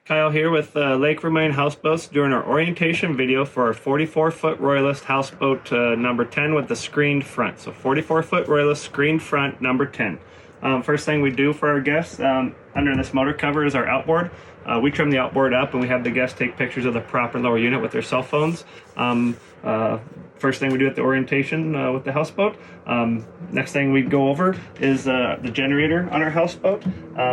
Kyle here with Lake Vermilion Houseboats doing our orientation video for our 44-foot Royalist Houseboat number 10 with the screened front. So 44-foot Royalist screened front number 10. First thing we do for our guests under this motor cover is our outboard. We trim the outboard up and we have the guests take pictures of the prop and lower unit with their cell phones. First thing we do at the orientation with the houseboat. Next thing we go over is the generator on our houseboat.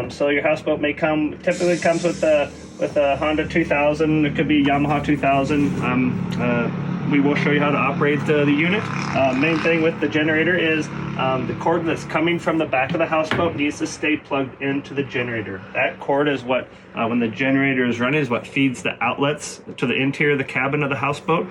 So your houseboat typically comes with a Honda 2000. It could be Yamaha 2000. We will show you how to operate the unit. Main thing with the generator is the cord that's coming from the back of the houseboat needs to stay plugged into the generator. That cord is what, when the generator is running, is what feeds the outlets to the interior of the cabin of the houseboat.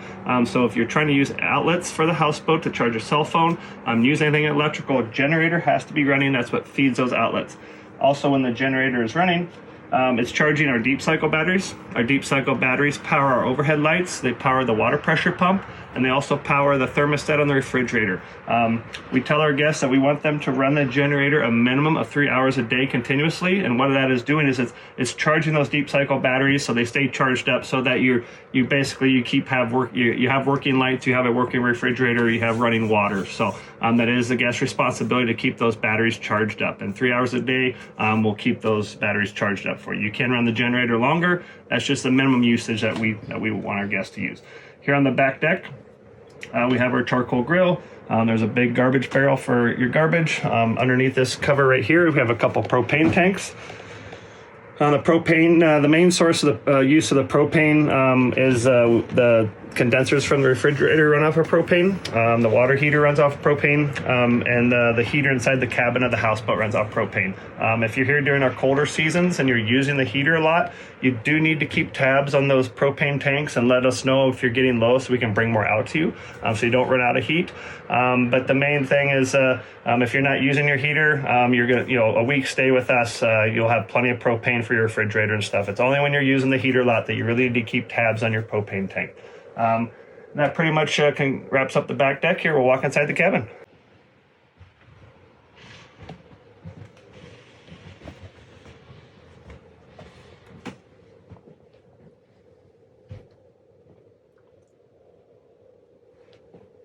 So if you're trying to use outlets for the houseboat to charge your cell phone, use anything electrical, generator has to be running. That's what feeds those outlets. Also, when the generator is running, it's charging our deep cycle batteries. Our deep cycle batteries power our overhead lights, they power the water pressure pump, and they also power the thermostat on the refrigerator. We tell our guests that we want them to run the generator a minimum of 3 hours a day continuously, and what that is doing is it's charging those deep cycle batteries so they stay charged up, so that you have working lights, you have a working refrigerator, you have running water. So that is the guest's responsibility to keep those batteries charged up, and 3 hours a day will keep those batteries charged up for you. You can run the generator longer. That's just the minimum usage that we want our guests to use. Here on the back deck, we have our charcoal grill. There's a big garbage barrel for your garbage. Underneath this cover right here, we have a couple propane tanks. On the propane, the main source of the use of the propane is the condensers from the refrigerator run off of propane. The water heater runs off propane, and the heater inside the cabin of the houseboat runs off propane. If you're here during our colder seasons and you're using the heater a lot, you do need to keep tabs on those propane tanks and let us know if you're getting low so we can bring more out to you, so you don't run out of heat. But the main thing is if you're not using your heater, you're gonna, a week stay with us, you'll have plenty of propane for your refrigerator and stuff. It's only when you're using the heater a lot that you really need to keep tabs on your propane tank. That pretty much wraps up the back deck here. We'll walk inside the cabin.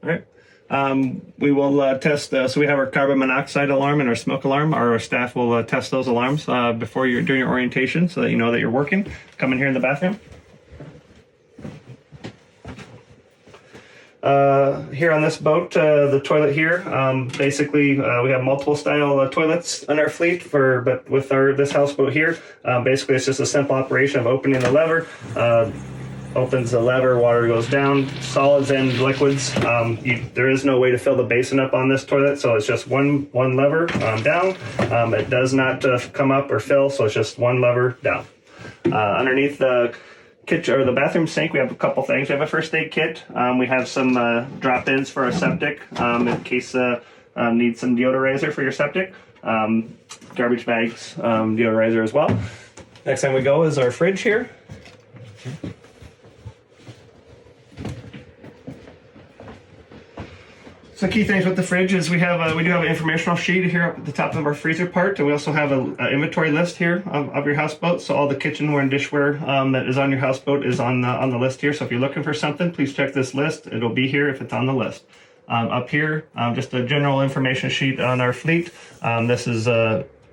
All right. We will test, so we have our carbon monoxide alarm and our smoke alarm. Our staff will test those alarms before you're doing your orientation so that you know that you're working. Come in here in the bathroom. Here on this boat, the toilet here, basically we have multiple style toilets on our fleet, but with this houseboat here, basically it's just a simple operation of opening the lever. Opens the lever, water goes down, solids and liquids. There is no way to fill the basin up on this toilet, so it's just one lever down. It does not come up or fill, so it's just one lever down. Underneath the kitchen or the bathroom sink, we have a couple things. We have a first aid kit. We have some drop-ins for our septic in case need some deodorizer for your septic. Garbage bags, deodorizer as well. Next thing we go is our fridge here. So key things with the fridge is we do have an informational sheet here up at the top of our freezer part, and we also have an inventory list here of your houseboat. So all the kitchenware and dishware that is on your houseboat is on the list here. So if you're looking for something, please check this list. It'll be here if it's on the list. Up here, just a general information sheet on our fleet. This is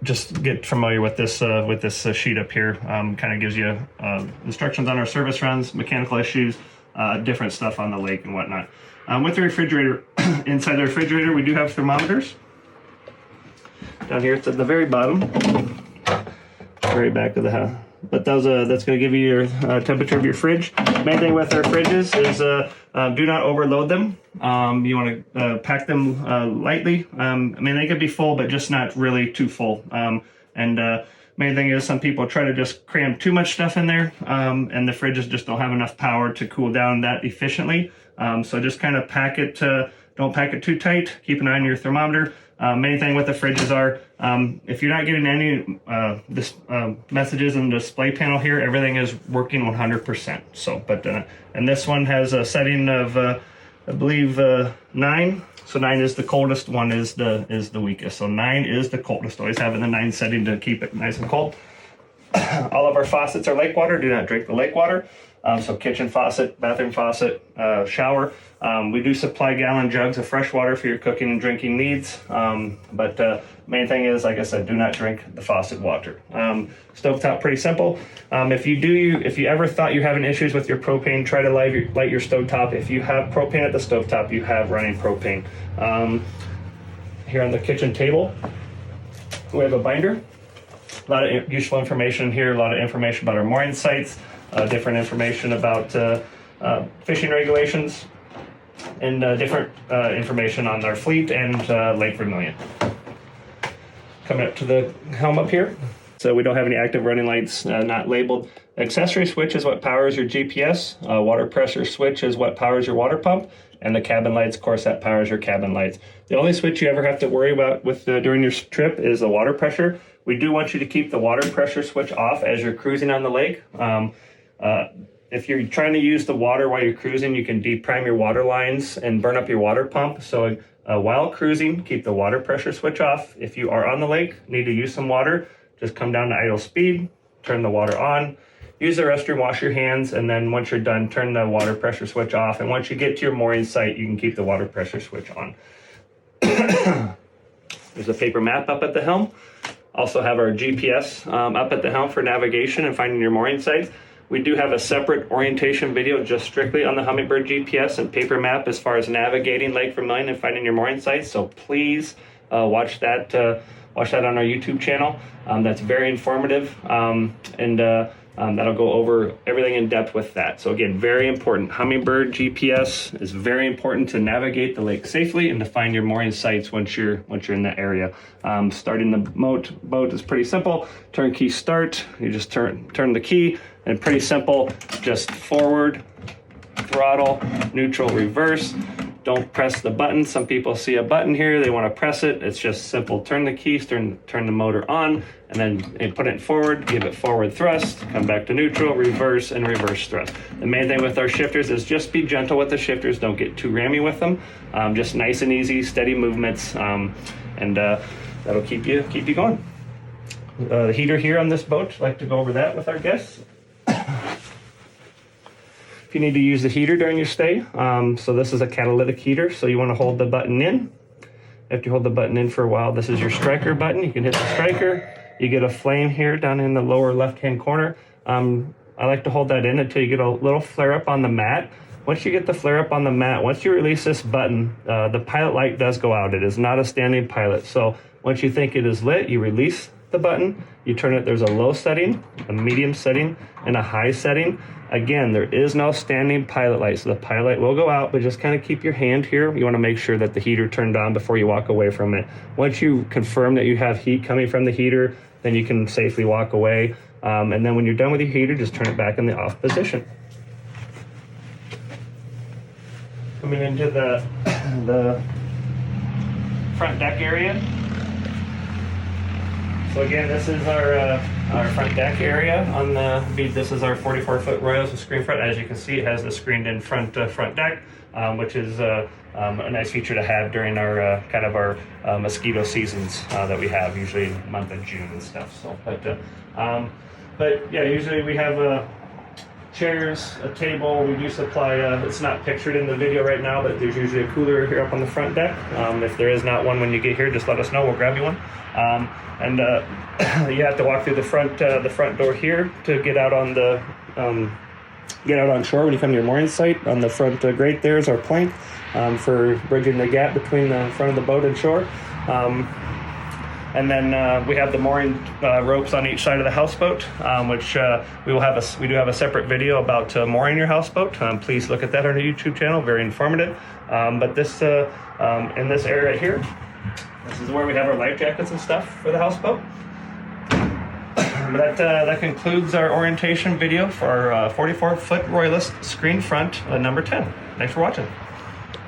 just get familiar with this sheet up here. Kind of gives you instructions on our service runs, mechanical issues, different stuff on the lake and whatnot. With the refrigerator, inside the refrigerator, we do have thermometers. Down here, it's at the very bottom, very back of the house. But that's going to give you your temperature of your fridge. Main thing with our fridges is do not overload them. You want to pack them lightly. They could be full, but just not really too full. Main thing is some people try to just cram too much stuff in there, and the fridges just don't have enough power to cool down that efficiently. So just kind of pack it, don't pack it too tight. Keep an eye on your thermometer. Main thing with the fridges are, if you're not getting any messages in the display panel here, everything is working 100%. So, and this one has a setting of, I believe, 9. So 9 is the coldest, 1 is the weakest. So 9 is the coldest. Always having the 9 setting to keep it nice and cold. All of our faucets are lake water. Do not drink the lake water. So kitchen faucet, bathroom faucet, shower. We do supply gallon jugs of fresh water for your cooking and drinking needs. But main thing is, like I said, do not drink the faucet water. Stovetop, pretty simple. If you ever thought you're having issues with your propane, try to light your stovetop. If you have propane at the stovetop, you have running propane. Here on the kitchen table, we have a binder. A lot of useful information here, a lot of information about our mooring sites, different information about fishing regulations, and different information on our fleet and Lake Vermilion. Coming up to the helm up here. So we don't have any active running lights, not labeled. Accessory switch is what powers your GPS. Water pressure switch is what powers your water pump. And the cabin lights, of course, that powers your cabin lights. The only switch you ever have to worry about with during your trip is the water pressure. We do want you to keep the water pressure switch off as you're cruising on the lake. If you're trying to use the water while you're cruising, you can deprime your water lines and burn up your water pump. So while cruising, keep the water pressure switch off. If you are on the lake, need to use some water, just come down to idle speed, turn the water on, use the restroom, wash your hands, and then once you're done, turn the water pressure switch off. And once you get to your mooring site, you can keep the water pressure switch on. There's a paper map up at the helm. Also have our GPS up at the helm for navigation and finding your mooring sites. We do have a separate orientation video just strictly on the Humminbird GPS and paper map as far as navigating Lake Vermilion and finding your mooring sites. So please watch that on our YouTube channel. That's very informative, and that'll go over everything in depth with that. So again, very important. Humminbird GPS is very important to navigate the lake safely and to find your mooring sites once you're in that area. Starting the boat is pretty simple. Turnkey start. You just turn the key, and pretty simple. Just forward, throttle, neutral, reverse. Don't press the button. Some people see a button here, they want to press it. It's just simple. Turn the keys, turn the motor on, and then put it forward, give it forward thrust, come back to neutral, reverse, and reverse thrust. The main thing with our shifters is just be gentle with the shifters. Don't get too rammy with them. Just nice and easy, steady movements, and that'll keep you going. The heater here on this boat, like to go over that with our guests. If you need to use the heater during your stay, so this is a catalytic heater, so you want to hold the button in. After you hold the button in for a while, this is your striker button. You can hit the striker. You get a flame here down in the lower left-hand corner. I like to hold that in until you get a little flare up on the mat. Once you get the flare up on the mat, once you release this button, the pilot light does go out. It is not a standing pilot. So once you think it is lit, you release the button, you turn it. There's a low setting, a medium setting, and a high setting. Again, there is no standing pilot light, so the pilot light will go out, but just kind of keep your hand here. You want to make sure that the heater turned on before you walk away from it. Once you confirm that you have heat coming from the heater, then you can safely walk away. And then when you're done with your heater, just turn it back in the off position. Coming into the front deck area. So again, this is our front deck area on this is our 44-foot Royals with screen front. As you can see, it has the screened-in front deck, which is a nice feature to have during our kind of our mosquito seasons that we have, usually month of June and stuff. So, but yeah, usually we have chairs, a table. We do supply. It's not pictured in the video right now, but there's usually a cooler here up on the front deck. If there is not one when you get here, just let us know. We'll grab you one. And you have to walk through the front door here to get out on shore when you come to your mooring site. On the front grate there is our plank for bridging the gap between the front of the boat and shore. And then we have the mooring ropes on each side of the houseboat, which we do have a separate video about mooring your houseboat. Please look at that on our YouTube channel. Very informative. But this in this area right here, this is where we have our life jackets and stuff for the houseboat. But that concludes our orientation video for our 44-foot Royalist screen front number 10. Thanks for watching.